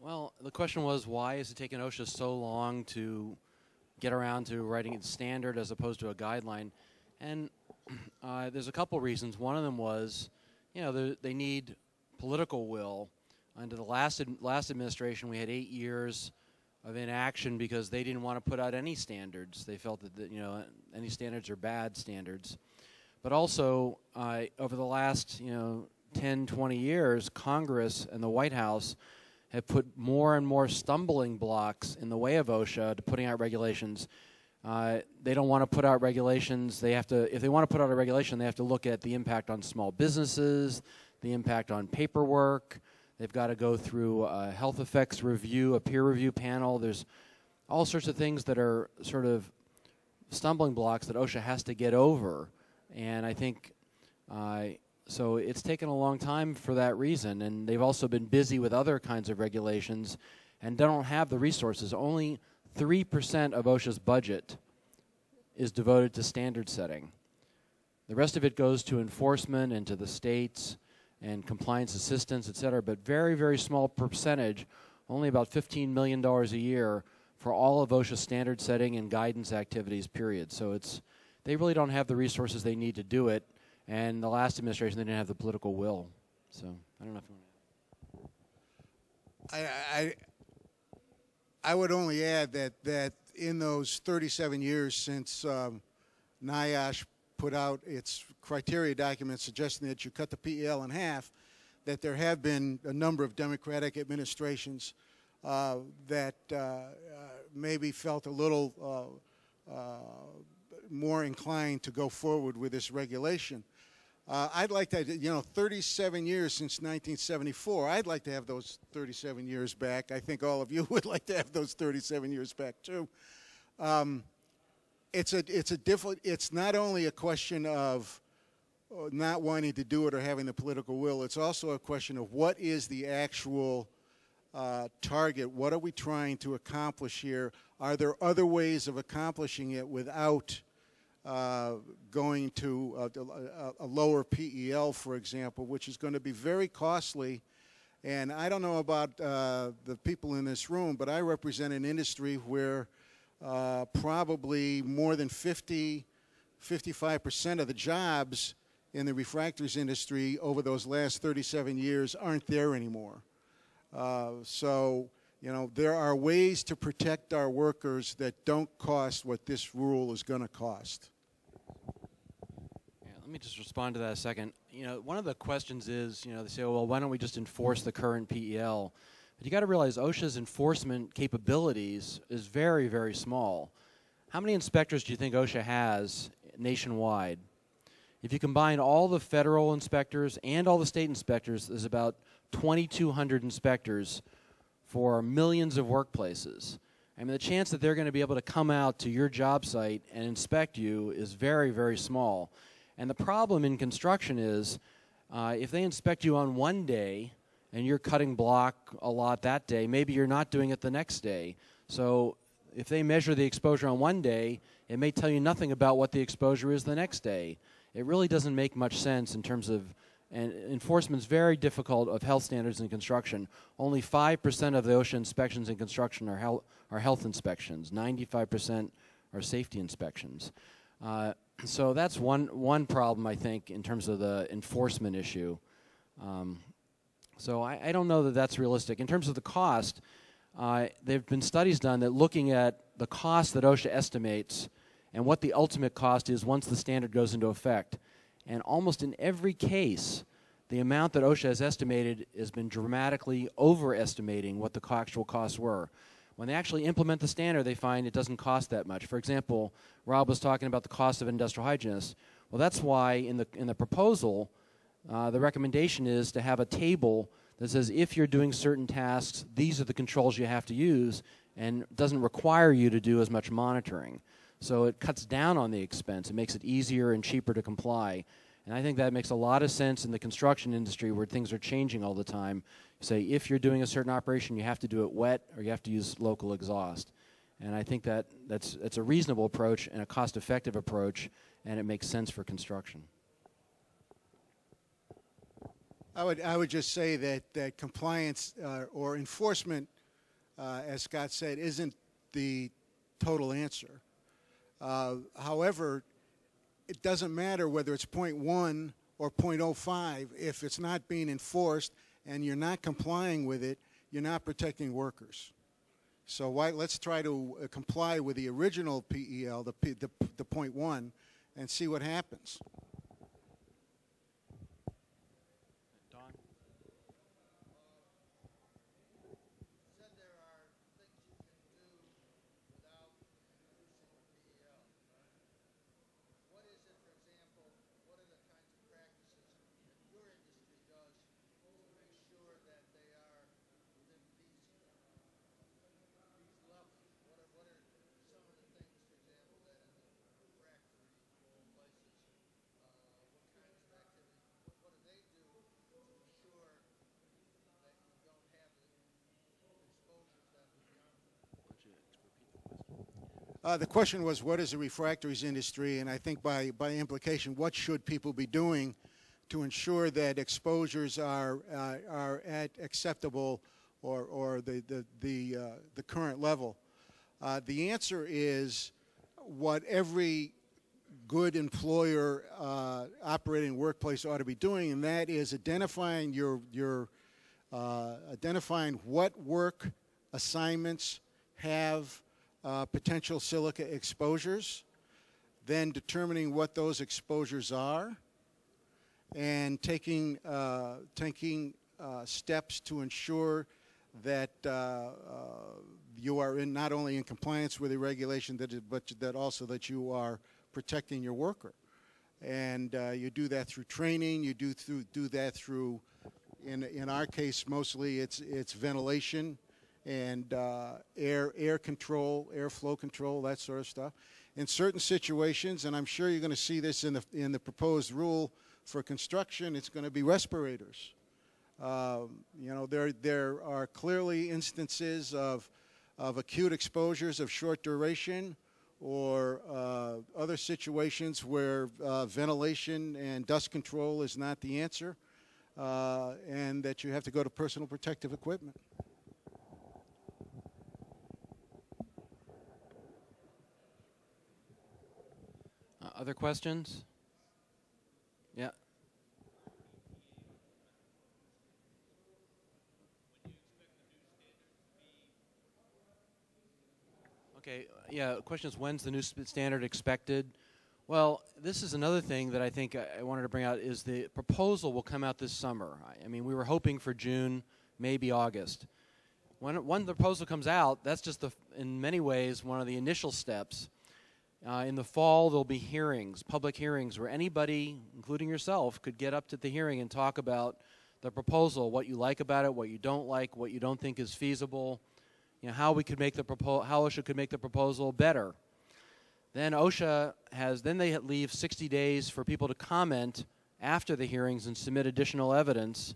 Well, the question was, why is it taking OSHA so long to get around to writing a standard as opposed to a guideline? And there's a couple reasons. One of them was, they need political will. Under the last administration, we had 8 years of inaction because they didn't want to put out any standards. They felt that any standards are bad standards. But also, over the last 10, 20 years, Congress and the White House have put more and more stumbling blocks in the way of OSHA to putting out regulations. They don't want to put out regulations. If they want to put out a regulation, they have to look at the impact on small businesses, the impact on paperwork. They've got to go through a health effects review, a peer review panel. There's all sorts of things that are sort of stumbling blocks that OSHA has to get over. And I think, so it's taken a long time for that reason. And they've also been busy with other kinds of regulations and don't have the resources. Only 3% of OSHA's budget is devoted to standard setting. The rest of it goes to enforcement and to the states and compliance assistance, et cetera, but very, very small percentage, only about $15 million a year for all of OSHA's standard setting and guidance activities, period. So they really don't have the resources they need to do it, and the last administration, they didn't have the political will. So I don't know if you want to. I would only add that in those 37 years since NIOSH put out its criteria document suggesting that you cut the PEL in half, that there have been a number of Democratic administrations that maybe felt a little more inclined to go forward with this regulation. I'd like to, 37 years since 1974, I'd like to have those 37 years back. I think all of you would like to have those 37 years back too. It's not only a question of not wanting to do it or having the political will. It's also a question of what is the actual target? What are we trying to accomplish here? Are there other ways of accomplishing it without going to a lower PEL, for example, which is going to be very costly? And I don't know about the people in this room, but I represent an industry where probably more than 55% of the jobs in the refractories industry over those last 37 years aren't there anymore. So, there are ways to protect our workers that don't cost what this rule is going to cost. Yeah, let me just respond to that a second. One of the questions is, they say, oh, well, why don't we just enforce the current PEL? But you got to realize OSHA's enforcement capabilities is very, very small. How many inspectors do you think OSHA has nationwide? If you combine all the federal inspectors and all the state inspectors, there's about 2,200 inspectors for millions of workplaces. I mean, the chance that they're going to be able to come out to your job site and inspect you is very, very small. And the problem in construction is if they inspect you on one day and you're cutting block a lot that day, maybe you're not doing it the next day. So if they measure the exposure on one day, it may tell you nothing about what the exposure is the next day. It really doesn't make much sense in terms of, and enforcement's very difficult of health standards in construction. Only 5% of the OSHA inspections in construction are health inspections. 95% are safety inspections. So that's one problem, I think, in terms of the enforcement issue. So I don't know that that's realistic. In terms of the cost, there have been studies done that looking at the cost that OSHA estimates and what the ultimate cost is once the standard goes into effect. And almost in every case, the amount that OSHA has estimated has been dramatically overestimating what the actual costs were. When they actually implement the standard, they find it doesn't cost that much. For example, Rob was talking about the cost of an industrial hygienist. Well, that's why in the proposal, the recommendation is to have a table that says if you're doing certain tasks, these are the controls you have to use, and doesn't require you to do as much monitoring. So it cuts down on the expense. It makes it easier and cheaper to comply. And I think that makes a lot of sense in the construction industry where things are changing all the time. Say if you're doing a certain operation, you have to do it wet or you have to use local exhaust. And I think that's a reasonable approach and a cost-effective approach, and it makes sense for construction. I would just say that compliance or enforcement as Scott said, isn't the total answer. However, it doesn't matter whether it's 0.1 or 0.05 if it's not being enforced and you're not complying with it, you're not protecting workers. So let's try to comply with the original PEL, the 0.1, and see what happens. The question was, what is the refractories industry? And I think by implication, what should people be doing to ensure that exposures are at acceptable or the current level? The answer is what every good employer operating workplace ought to be doing, and that is identifying identifying what work assignments have potential silica exposures, then determining what those exposures are, and taking steps to ensure that you are not only in compliance with the regulation, but that also that you are protecting your worker. And you do that through training. You do that through, in our case, mostly it's ventilation and air control, airflow control, that sort of stuff. In certain situations, and I'm sure you're going to see this in the proposed rule for construction, it's going to be respirators. You know, there are clearly instances of acute exposures of short duration, or other situations where ventilation and dust control is not the answer, and that you have to go to personal protective equipment. Other questions? Yeah. Okay, yeah, the question is, when's the new standard expected? Well, this is another thing that I think I wanted to bring out, is the proposal will come out this summer. I mean, we were hoping for June, maybe August. When the proposal comes out, that's just, in many ways, one of the initial steps. In the fall, there'll be hearings, public hearings, where anybody, including yourself, could get up to the hearing and talk about the proposal, what you like about it, what you don't like, what you don't think is feasible, you know, how we could make the how OSHA could make the proposal better. Then OSHA then they leave 60 days for people to comment after the hearings and submit additional evidence.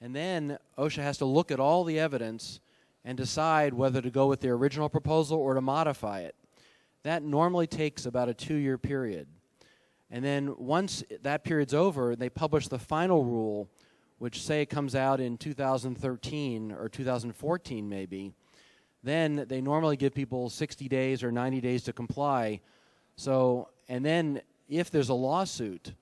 And then OSHA has to look at all the evidence and decide whether to go with their original proposal or to modify it. That normally takes about a 2-year period. And then once that period's over, they publish the final rule, which say it comes out in 2013 or 2014 maybe. Then they normally give people 60 days or 90 days to comply. So, and then if there's a lawsuit,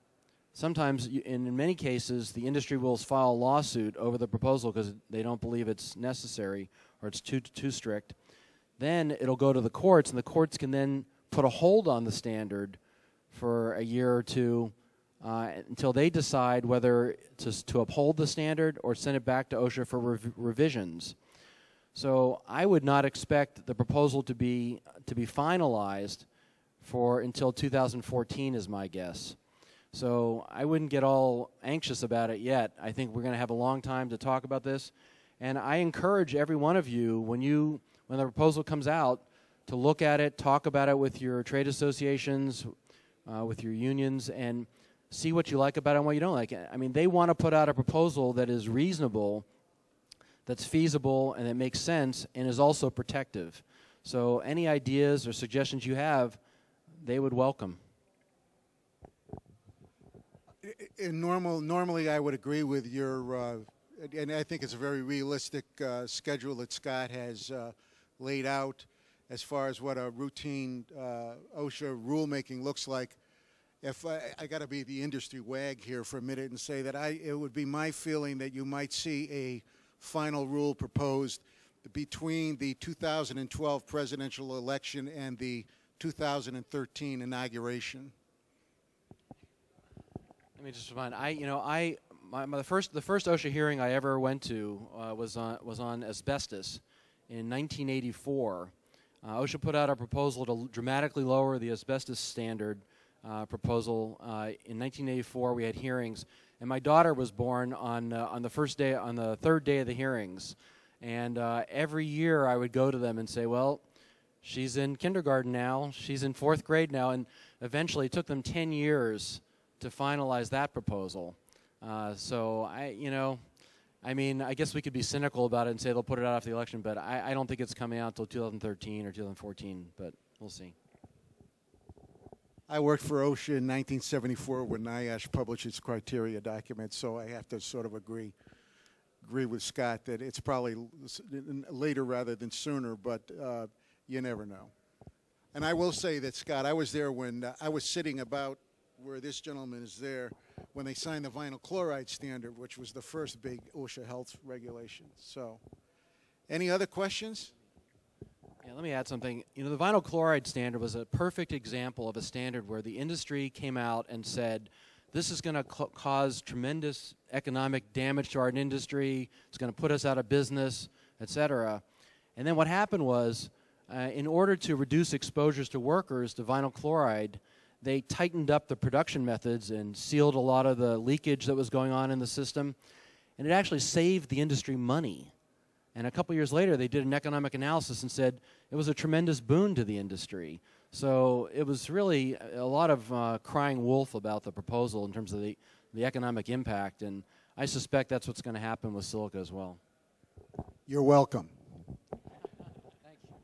sometimes, in many cases, the industry will file a lawsuit over the proposal because they don't believe it's necessary or it's too strict. Then it'll go to the courts, and the courts can then put a hold on the standard for a year or two until they decide whether to uphold the standard or send it back to OSHA for revisions. So I would not expect the proposal to be finalized until 2014 is my guess. So I wouldn't get all anxious about it yet. I think we're going to have a long time to talk about this. And I encourage every one of you, when the proposal comes out, to look at it, talk about it with your trade associations, with your unions, and see what you like about it and what you don't like. I mean, they want to put out a proposal that is reasonable, that's feasible, and that makes sense, and is also protective. So any ideas or suggestions you have, they would welcome. Normally, I would agree with your and I think it's a very realistic schedule that Scott has laid out as far as what a routine OSHA rulemaking looks like. If I got to be the industry wag here for a minute and say that it would be my feeling that you might see a final rule proposed between the 2012 presidential election and the 2013 inauguration. Let me just remind. The first OSHA hearing I ever went to was on asbestos in 1984. OSHA put out a proposal to dramatically lower the asbestos standard proposal. In 1984, we had hearings, and my daughter was born on the third day of the hearings. And every year I would go to them and say, well, she's in kindergarten now, she's in 4th grade now, and eventually it took them 10 years to finalize that proposal. So I guess we could be cynical about it and say they'll put it out after the election, but I don't think it's coming out until 2013 or 2014, but we'll see. I worked for OSHA in 1974 when NIOSH published its criteria document, so I have to sort of agree with Scott that it's probably later rather than sooner, but you never know. And I will say that, Scott, I was there when I was sitting about where this gentleman is there when they signed the vinyl chloride standard, which was the first big OSHA health regulation. So, any other questions? Yeah, let me add something. The vinyl chloride standard was a perfect example of a standard where the industry came out and said, this is going to cause tremendous economic damage to our industry, it's going to put us out of business, etc. And then what happened was, in order to reduce exposures to workers to vinyl chloride, they tightened up the production methods and sealed a lot of the leakage that was going on in the system. And it actually saved the industry money. And a couple years later, they did an economic analysis and said it was a tremendous boon to the industry. So it was really a lot of crying wolf about the proposal in terms of the economic impact. And I suspect that's what's going to happen with Silica as well. You're welcome. Thank you.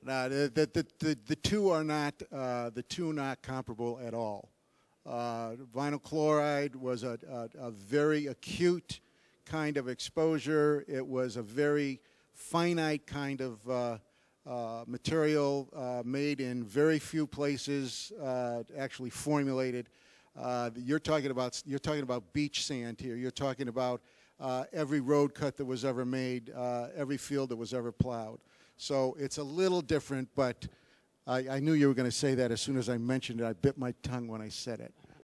Now, the two are not comparable at all. Vinyl chloride was a very acute kind of exposure. It was a very finite kind of material made in very few places, actually formulated. You're talking about beach sand here. You're talking about every road cut that was ever made, every field that was ever plowed. So it's a little different, but I knew you were going to say that as soon as I mentioned it. I bit my tongue when I said it.